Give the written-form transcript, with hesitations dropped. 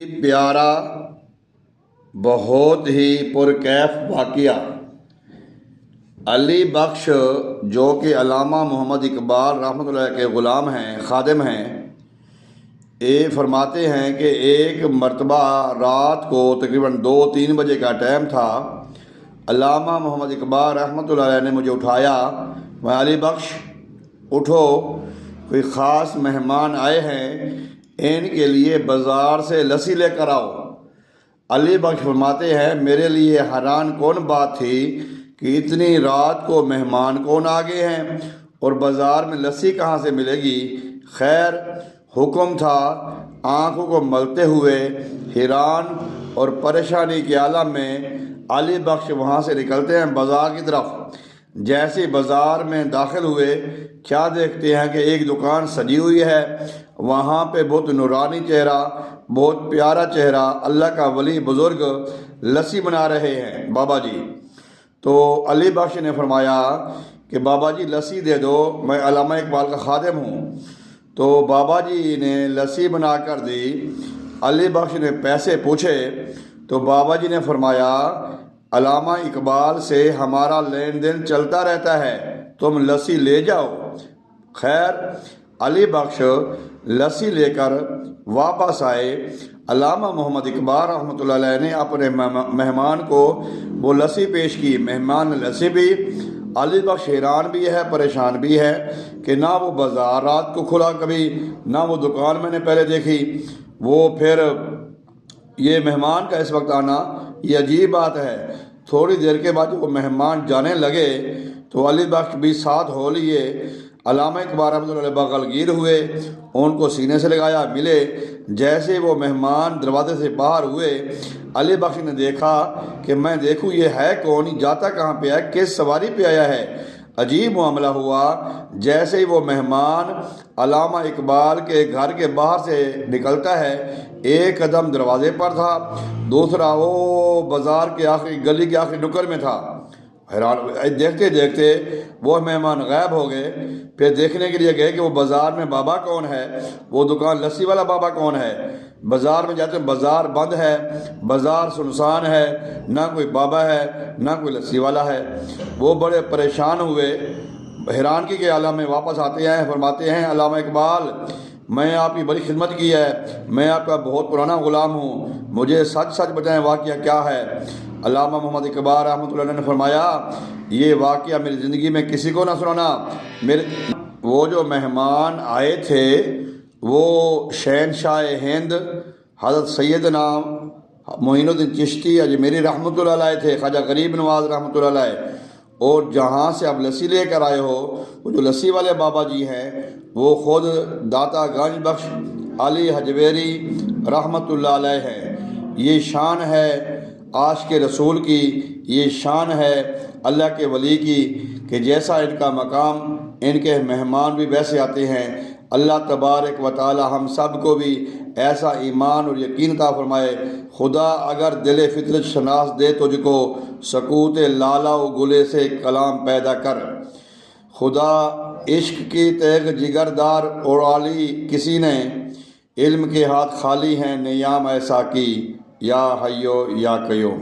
پیارا بہت ہی پرکیف واقعہ علی بخش جو کہ علامہ محمد اقبال رحمۃ اللہ کے غلام ہیں، خادم ہیں، یہ فرماتے ہیں کہ ایک مرتبہ رات کو تقریباً 2-3 بجے کا ٹائم تھا۔ علامہ محمد اقبال رحمۃ اللہ علیہ نے مجھے اٹھایا، میں علی بخش اٹھو، کوئی خاص مہمان آئے ہیں، ان کے لیے بازار سے لسی لے کر آؤ۔ علی بخش فرماتے ہیں میرے لیے حیران کون بات تھی کہ اتنی رات کو مہمان کون آ گئے ہیں اور بازار میں لسی کہاں سے ملے گی۔ خیر حکم تھا۔ آنکھوں کو ملتے ہوئے حیران اور پریشانی کے عالم میں علی بخش وہاں سے نکلتے ہیں بازار کی طرف۔ جیسے بازار میں داخل ہوئے کیا دیکھتے ہیں کہ ایک دکان سجی ہوئی ہے، وہاں پہ بہت نورانی چہرہ، بہت پیارا چہرہ، اللہ کا ولی بزرگ لسی بنا رہے ہیں بابا جی۔ تو علی بخش نے فرمایا کہ بابا جی لسی دے دو، میں علامہ اقبال کا خادم ہوں۔ تو بابا جی نے لسی بنا کر دی۔ علی بخش نے پیسے پوچھے تو بابا جی نے فرمایا علامہ اقبال سے ہمارا لین دین چلتا رہتا ہے، تم لسی لے جاؤ۔ خیر علی بخش لسی لے کر واپس آئے۔ علامہ محمد اقبال رحمۃ اللہ علیہ نے اپنے مہمان کو وہ لسی پیش کی، مہمان نے لسی بھی۔ علی بخش حیران بھی ہے، پریشان بھی ہے کہ نہ وہ بازار رات کو کھلا کبھی، نہ وہ دکان میں نے پہلے دیکھی، وہ پھر یہ مہمان کا اس وقت آنا یہ عجیب بات ہے۔ تھوڑی دیر کے بعد جب وہ مہمان جانے لگے تو علی بخش بھی ساتھ ہو لیے۔ علامہ اقبال رحمۃ اللہ علیہ بغلگیر ہوئے، ان کو سینے سے لگایا، ملے۔ جیسے وہ مہمان دروازے سے باہر ہوئے، علی بخش نے دیکھا کہ میں دیکھوں یہ ہے کون، جاتا کہاں پہ ہے، کس سواری پہ آیا ہے۔ عجیب معاملہ ہوا، جیسے ہی وہ مہمان علامہ اقبال کے گھر کے باہر سے نکلتا ہے، ایک قدم دروازے پر تھا، دوسرا وہ بازار کے آخری گلی کے آخری نکر میں تھا۔ حیران دیکھتے دیکھتے وہ مہمان غائب ہو گئے۔ پھر دیکھنے کے لیے گئے کہ وہ بازار میں بابا کون ہے، وہ دکان لسی والا بابا کون ہے۔ بازار میں جاتے ہیں، بازار بند ہے، بازار سنسان ہے، نہ کوئی بابا ہے نہ کوئی لسی والا ہے۔ وہ بڑے پریشان ہوئے، حیرانگی کے عالم میں واپس آتے ہیں، فرماتے ہیں علامہ اقبال میں آپ کی بڑی خدمت کی ہے، میں آپ کا بہت پرانا غلام ہوں، مجھے سچ سچ بتائیں واقعہ کیا ہے۔ علامہ محمد اقبال رحمۃ اللہ علیہ نے فرمایا یہ واقعہ میری زندگی میں کسی کو نہ سنانا۔ وہ جو مہمان آئے تھے وہ شہنشاہ ہند حضرت سیدنا معین الدین چشتی اجمیری رحمۃ اللہ علیہ تھے، خواجہ غریب نواز رحمۃ اللہ علیہ۔ اور جہاں سے آپ لسی لے کر آئے ہو، وہ جو لسی والے بابا جی ہیں وہ خود داتا گنج بخش علی حجویری رحمۃ اللہ علیہ ہیں۔ یہ شان ہے عاشق رسول کی، یہ شان ہے اللہ کے ولی کی کہ جیسا ان کا مقام ان کے مہمان بھی ویسے آتے ہیں۔ اللہ تبارک و تعالی ہم سب کو بھی ایسا ایمان اور یقین عطا فرمائے۔ خدا اگر دل فطرت شناس دے تجھ کو، سکوت لالا و گلے سے کلام پیدا کر۔ خدا عشق کی تیغ جگردار اور عالی کسی نے، علم کے ہاتھ خالی ہیں نیام ایسا کی، یا حیو یا قیوم۔